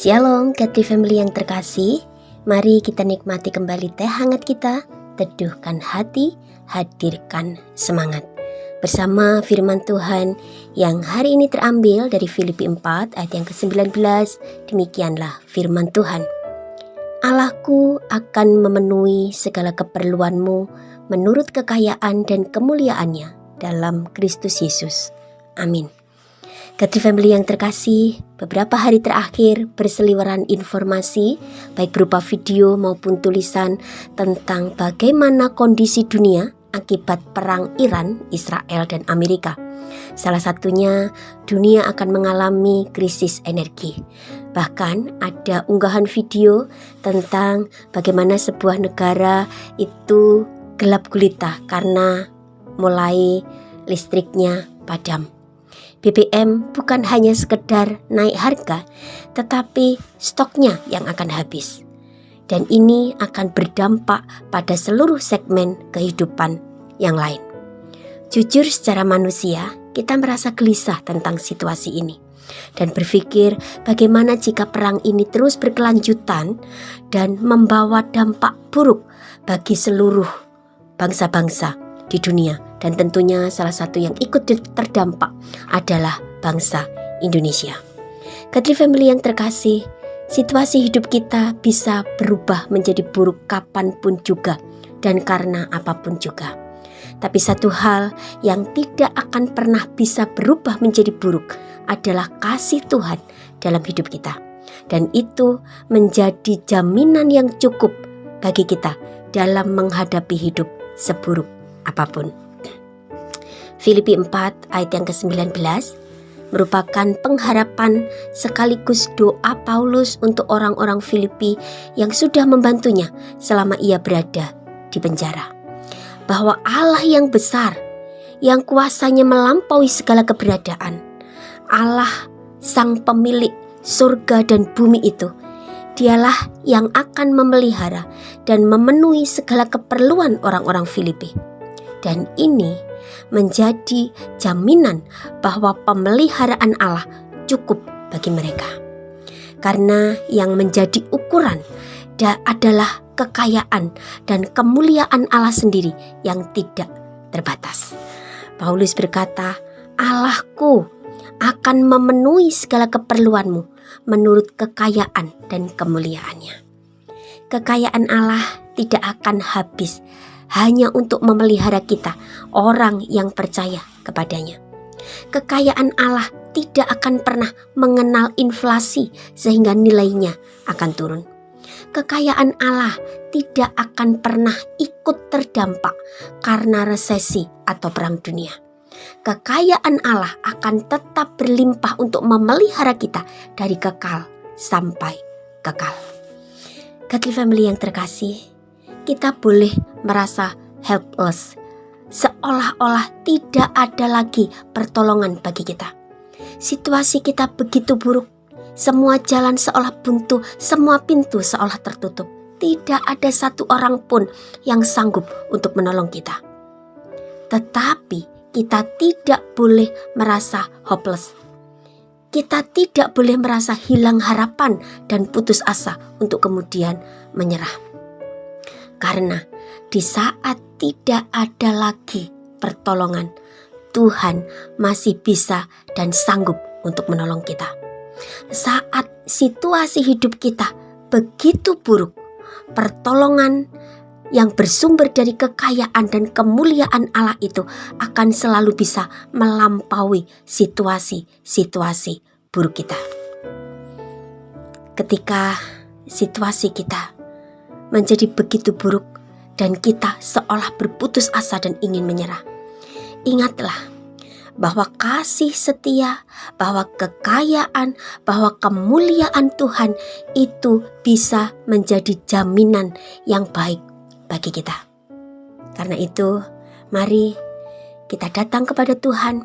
Shalom Godly Family yang terkasih, mari kita nikmati kembali teh hangat kita, teduhkan hati, hadirkan semangat. Bersama firman Tuhan yang hari ini terambil dari Filipi 4 ayat yang ke-19, demikianlah firman Tuhan. Allahku akan memenuhi segala keperluanmu menurut kekayaan dan kemuliaannya dalam Kristus Yesus. Amin. Godly Family yang terkasih, beberapa hari terakhir berseliweran informasi baik berupa video maupun tulisan tentang bagaimana kondisi dunia akibat perang Iran, Israel, dan Amerika. Salah satunya, dunia akan mengalami krisis energi. Bahkan ada unggahan video tentang bagaimana sebuah negara itu gelap gulita karena mulai listriknya padam. BBM bukan hanya sekedar naik harga, tetapi stoknya yang akan habis. Dan ini akan berdampak pada seluruh segmen kehidupan yang lain. Jujur secara manusia, kita merasa gelisah tentang situasi ini. Dan berpikir bagaimana jika perang ini terus berkelanjutan dan membawa dampak buruk bagi seluruh bangsa-bangsa di dunia. Dan tentunya salah satu yang ikut terdampak adalah bangsa Indonesia. Godly Family yang terkasih, situasi hidup kita bisa berubah menjadi buruk kapanpun juga dan karena apapun juga. Tapi satu hal yang tidak akan pernah bisa berubah menjadi buruk adalah kasih Tuhan dalam hidup kita. Dan itu menjadi jaminan yang cukup bagi kita dalam menghadapi hidup seburuk apapun. Filipi 4 ayat yang ke-19 merupakan pengharapan sekaligus doa Paulus untuk orang-orang Filipi yang sudah membantunya selama ia berada di penjara. Bahwa Allah yang besar, yang kuasanya melampaui segala keberadaan, Allah sang pemilik surga dan bumi itu, dialah yang akan memelihara dan memenuhi segala keperluan orang-orang Filipi. Dan ini menjadi jaminan bahwa pemeliharaan Allah cukup bagi mereka. Karena yang menjadi ukuran adalah kekayaan dan kemuliaan Allah sendiri yang tidak terbatas. Paulus berkata, Allahku akan memenuhi segala keperluanmu menurut kekayaan dan kemuliaannya. Kekayaan Allah tidak akan habis hanya untuk memelihara kita, orang yang percaya kepadanya. Kekayaan Allah tidak akan pernah mengenal inflasi sehingga nilainya akan turun. Kekayaan Allah tidak akan pernah ikut terdampak karena resesi atau perang dunia. Kekayaan Allah akan tetap berlimpah untuk memelihara kita dari kekal sampai kekal. Godly Family yang terkasih, kita boleh merasa helpless, seolah-olah tidak ada lagi pertolongan bagi kita. Situasi kita begitu buruk, semua jalan seolah buntu, semua pintu seolah tertutup. Tidak ada satu orang pun yang sanggup untuk menolong kita. Tetapi kita tidak boleh merasa hopeless. Kita tidak boleh merasa hilang harapan dan putus asa untuk kemudian menyerah. Karena di saat tidak ada lagi pertolongan, Tuhan masih bisa dan sanggup untuk menolong kita. Saat situasi hidup kita begitu buruk, pertolongan yang bersumber dari kekayaan dan kemuliaan Allah itu akan selalu bisa melampaui situasi-situasi buruk kita. Ketika situasi kita menjadi begitu buruk dan kita seolah berputus asa dan ingin menyerah, ingatlah bahwa kasih setia, bahwa kekayaan, bahwa kemuliaan Tuhan itu bisa menjadi jaminan yang baik bagi kita. Karena itu, mari kita datang kepada Tuhan,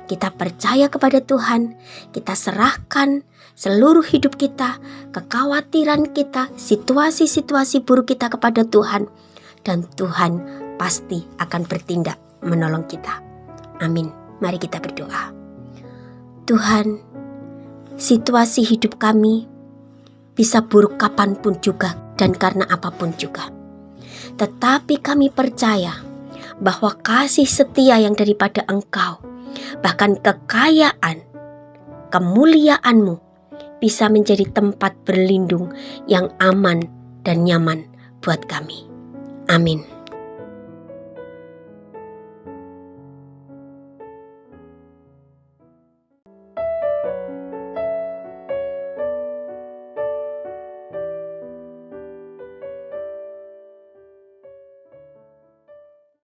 kita percaya kepada Tuhan, kita serahkan seluruh hidup kita, kekhawatiran kita, situasi-situasi buruk kita kepada Tuhan, dan Tuhan pasti akan bertindak menolong kita. Amin. Mari kita berdoa. Tuhan, situasi hidup kami bisa buruk kapanpun juga dan karena apapun juga. Tetapi kami percaya bahwa kasih setia yang daripada Engkau, bahkan kekayaan, kemuliaan-Mu bisa menjadi tempat berlindung yang aman dan nyaman buat kami. Amin.